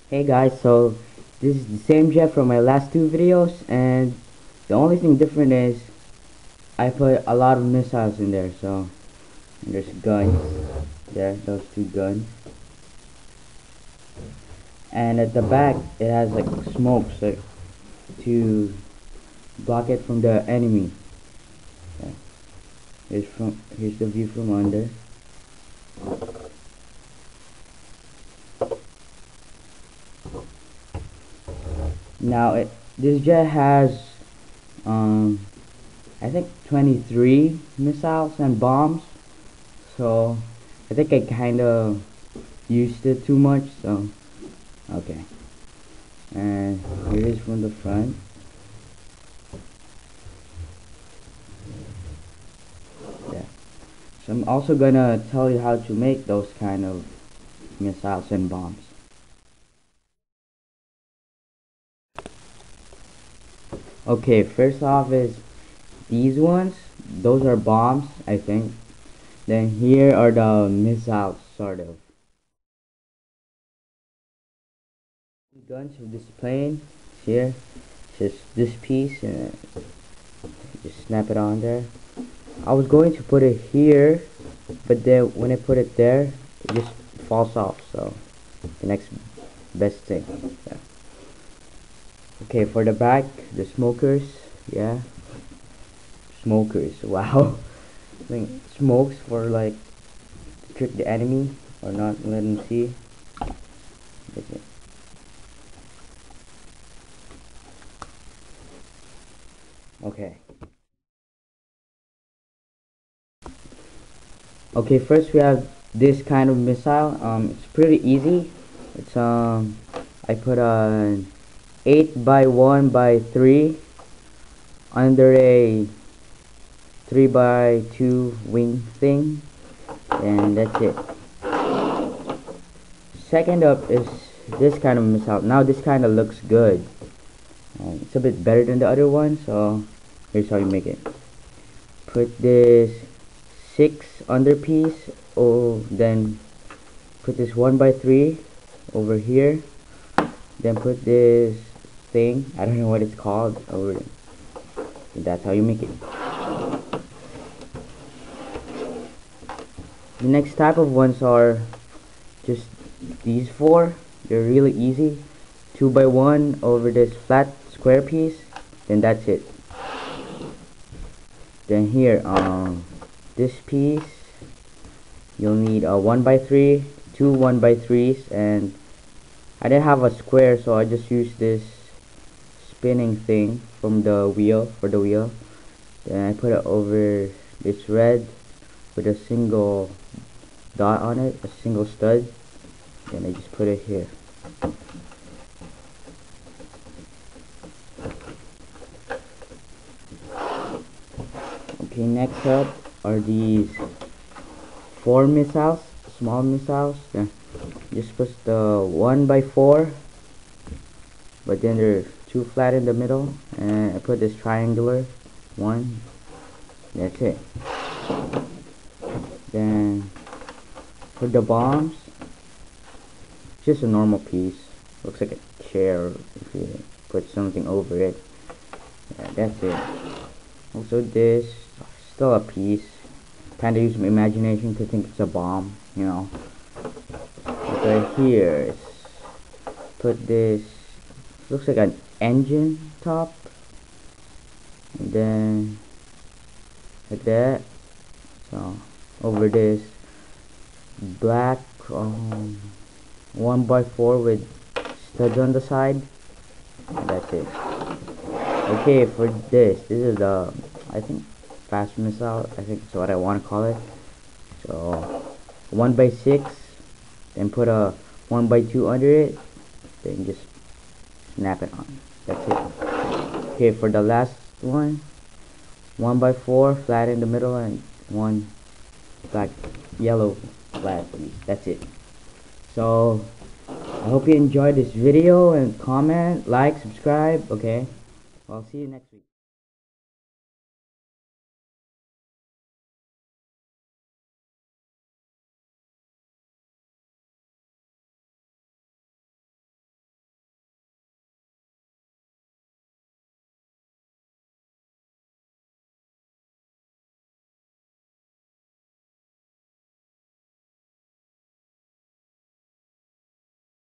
Hey guys, so this is the same jet from my last two videos, and the only thing different is I put a lot of missiles in there. So there's guns there, those two guns, and at the back it has like smoke, so to block it from the enemy. Yeah. Here's the view from under. Now this jet has I think 23 missiles and bombs, so I think I kind of used it too much, so okay. And here it is from the front. Yeah. So I'm also gonna tell you how to make those kind of missiles and bombs. Okay, first off is these ones. Those are bombs, I think. Then here are the missiles, sort of. Guns of this plane. Here, just this piece, and just snap it on there. I was going to put it here, but then when I put it there, it just falls off. So the next best thing. Yeah. Okay, for the back, the smokers. Yeah, smokers. Wow. I think smokes for like to trick the enemy or not let them see. Okay. Okay. Okay, first we have this kind of missile. It's pretty easy. It's I put a 8 by 1 by 3 under a 3 by 2 wing thing, and that's it. Second up is this kind of missile. Now this kind of looks good. It's a bit better than the other one, so here's how you make it. Put this 6 under piece, then put this 1 by 3 over here, then put this thing, I don't know what it's called, over there. That's how you make it. The next type of ones are just these four. They're really easy. 2 by 1 over this flat square piece, then that's it. Then here, this piece, you'll need a 1 by 3, two 1 by 3s, and I didn't have a square, so I just used this spinning thing from the wheel, for the wheel. Then I put it over this red with a single dot on it, a single stud. Then I just put it here. Okay, next up are these 4 missiles, small missiles. Then just put the 1 by 4, but then there's 2 flat in the middle, and I put this triangular one. That's it. Then for the bombs, just a normal piece. Looks like a chair if you put something over it. Yeah, that's it. Also this, still a piece. Kinda use my imagination to think it's a bomb, you know. Okay, here, put this, looks like an engine top. And then, like that. So, over this black 1 by 4 with studs on the side. And that's it. Okay, for this is the, I think, fast missile. I think that's what I want to call it. So 1 by 6, then put a 1 by 2 under it, then just snap it on. That's it. Okay, for the last one, 1 by 4 flat in the middle, and 1 black yellow flat. That's it. So I hope you enjoyed this video, and comment, like, subscribe. Okay, I'll see you next week.